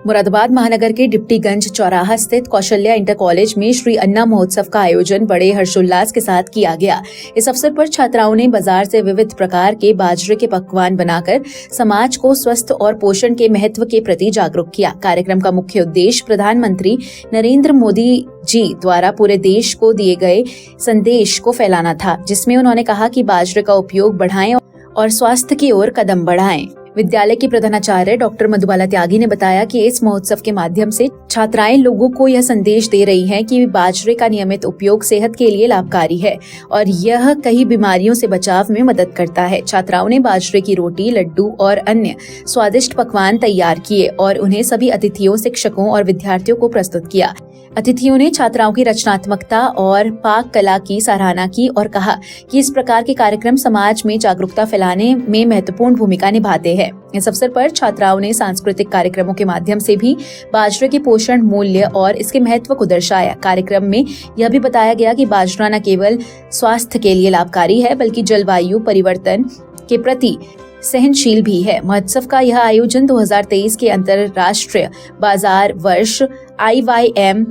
मुरादाबाद महानगर के डिप्टीगंज चौराहा स्थित कौशल्या इंटर कॉलेज में श्री अन्ना महोत्सव का आयोजन बड़े हर्षोल्लास के साथ किया गया। इस अवसर पर छात्राओं ने बाजार से विविध प्रकार के बाजरे के पकवान बनाकर समाज को स्वस्थ और पोषण के महत्व के प्रति जागरूक किया। कार्यक्रम का मुख्य उद्देश्य प्रधानमंत्री नरेंद्र मोदी जी द्वारा पूरे देश को दिए गए संदेश को फैलाना था, जिसमें उन्होंने कहा कि बाजरे का उपयोग बढ़ाएं और स्वास्थ्य की ओर कदम बढ़ाएं। विद्यालय की प्रधानाचार्य डॉक्टर मधुबाला त्यागी ने बताया कि इस महोत्सव के माध्यम से छात्राएं लोगों को यह संदेश दे रही हैं कि बाजरे का नियमित उपयोग सेहत के लिए लाभकारी है और यह कई बीमारियों से बचाव में मदद करता है। छात्राओं ने बाजरे की रोटी, लड्डू और अन्य स्वादिष्ट पकवान तैयार किए और उन्हें सभी अतिथियों, शिक्षकों और विद्यार्थियों को प्रस्तुत किया। अतिथियों ने छात्राओं की रचनात्मकता और पाक कला की सराहना की और कहा कि इस प्रकार के कार्यक्रम समाज में जागरूकता फैलाने में महत्वपूर्ण भूमिका निभाते हैं। इस अवसर पर छात्राओं ने सांस्कृतिक कार्यक्रमों के माध्यम से भी बाजरे के पोषण मूल्य और इसके महत्व को दर्शाया। कार्यक्रम में यह भी बताया गया कि बाजरा न केवल स्वास्थ्य के लिए लाभकारी है बल्कि जलवायु परिवर्तन के प्रति सहनशील भी है। महोत्सव का यह आयोजन 2023 के अंतर्राष्ट्रीय बाजार वर्ष IYM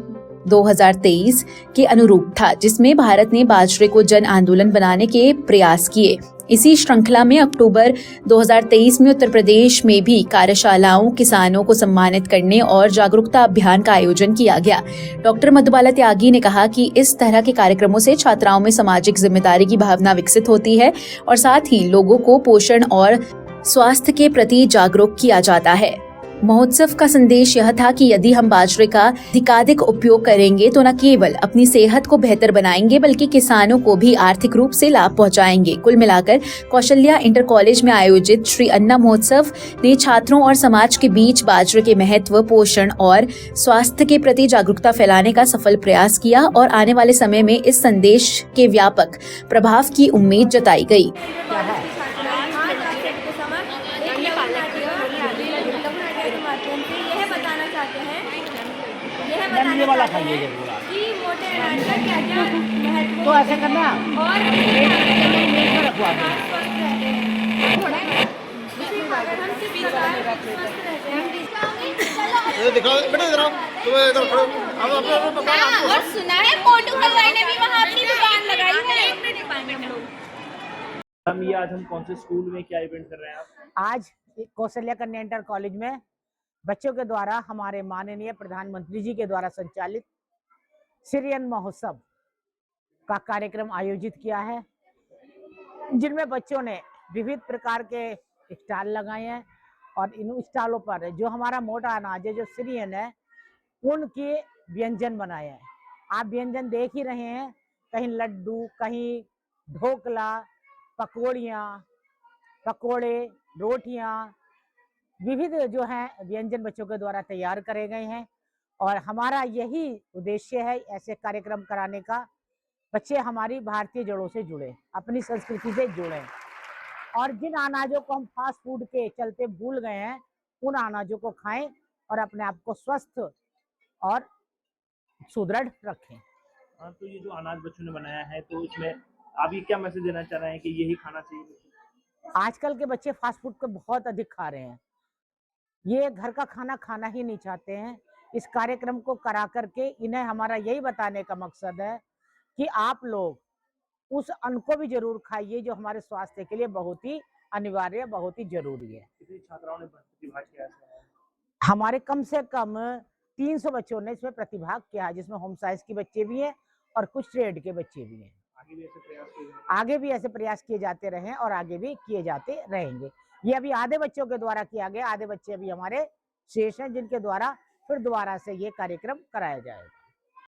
2023 के अनुरूप था, जिसमें भारत ने बाजरे को जन आंदोलन बनाने के प्रयास किए। इसी श्रृंखला में अक्टूबर 2023 में उत्तर प्रदेश में भी कार्यशालाओं, किसानों को सम्मानित करने और जागरूकता अभियान का आयोजन किया गया। डॉक्टर मधुबाला त्यागी ने कहा कि इस तरह के कार्यक्रमों से छात्राओं में सामाजिक जिम्मेदारी की भावना विकसित होती है और साथ ही लोगों को पोषण और स्वास्थ्य के प्रति जागरूक किया जाता है। महोत्सव का संदेश यह था कि यदि हम बाजरे का अधिकाधिक उपयोग करेंगे तो न केवल अपनी सेहत को बेहतर बनाएंगे बल्कि किसानों को भी आर्थिक रूप से लाभ पहुंचाएंगे। कुल मिलाकर कौशल्या इंटर कॉलेज में आयोजित श्री अन्ना महोत्सव ने छात्रों और समाज के बीच बाजरे के महत्व, पोषण और स्वास्थ्य के प्रति जागरूकता फैलाने का सफल प्रयास किया और आने वाले समय में इस संदेश के व्यापक प्रभाव की उम्मीद जताई गई। ये वाला खाइए जरूर कि मोटे अनाज का क्या-क्या महत्व तो ऐसे करना और रखवा दो थोड़ा अगर हम सिर्फ ये दिखाओ बेटा इधर आओ तुम इधर खड़ो हम अपना और सुना है मोटू हलवाई ने भी वहां अपनी दुकान लगाई है। एक मिनट पाएंगे हम लोग। हम ये आज हम कौन से स्कूल में क्या इवेंट कर रहे हैं आप? आज कौशल्या कन्या इंटर कॉलेज में बच्चों के द्वारा हमारे माननीय प्रधानमंत्री जी के द्वारा संचालित श्री अन्न महोत्सव का कार्यक्रम आयोजित किया है, जिनमें बच्चों ने विविध प्रकार के स्टॉल लगाए हैं और इन स्टॉलों पर जो हमारा मोटा अनाज है, जो श्री अन्न है, उनके व्यंजन बनाए हैं। आप व्यंजन देख ही रहे हैं, कहीं लड्डू, कहीं ढोकला, पकौड़ियाँ, पकोड़े, रोटियाँ, विविध जो है व्यंजन बच्चों के द्वारा तैयार करे गए हैं और हमारा यही उद्देश्य है ऐसे कार्यक्रम कराने का। बच्चे हमारी भारतीय जड़ों से जुड़े, अपनी संस्कृति से जुड़े और जिन अनाजों को हम फास्ट फूड के चलते भूल गए हैं, उन अनाजों को खाएं और अपने आप को स्वस्थ और सुदृढ़ रखें। हाँ, तो ये जो अनाज बच्चों ने बनाया है, तो इसमें आप ये क्या मैसेज देना चाह रहे हैं कि यही खाना चाहिए? आजकल के बच्चे फास्ट फूड को बहुत अधिक खा रहे हैं, ये घर का खाना खाना ही नहीं चाहते हैं। इस कार्यक्रम को करा करके इन्हें हमारा यही बताने का मकसद है कि आप लोग उस अन्न को भी जरूर खाइए जो हमारे स्वास्थ्य के लिए बहुत ही अनिवार्य, बहुत ही जरूरी है। कितनी छात्राओं ने प्रतिभाग किया है? हमारे कम से कम 300 बच्चों ने इसमें प्रतिभाग किया है, जिसमें होम साइंस के बच्चे भी हैं और कुछ ट्रेड के बच्चे भी हैं। आगे भी ऐसे प्रयास किए जाते रहे और आगे भी किए जाते रहेंगे। ये अभी आधे बच्चों के द्वारा किया गया, आधे बच्चे अभी हमारे शेष हैं जिनके द्वारा फिर दोबारा से ये कार्यक्रम कराया जाएगा।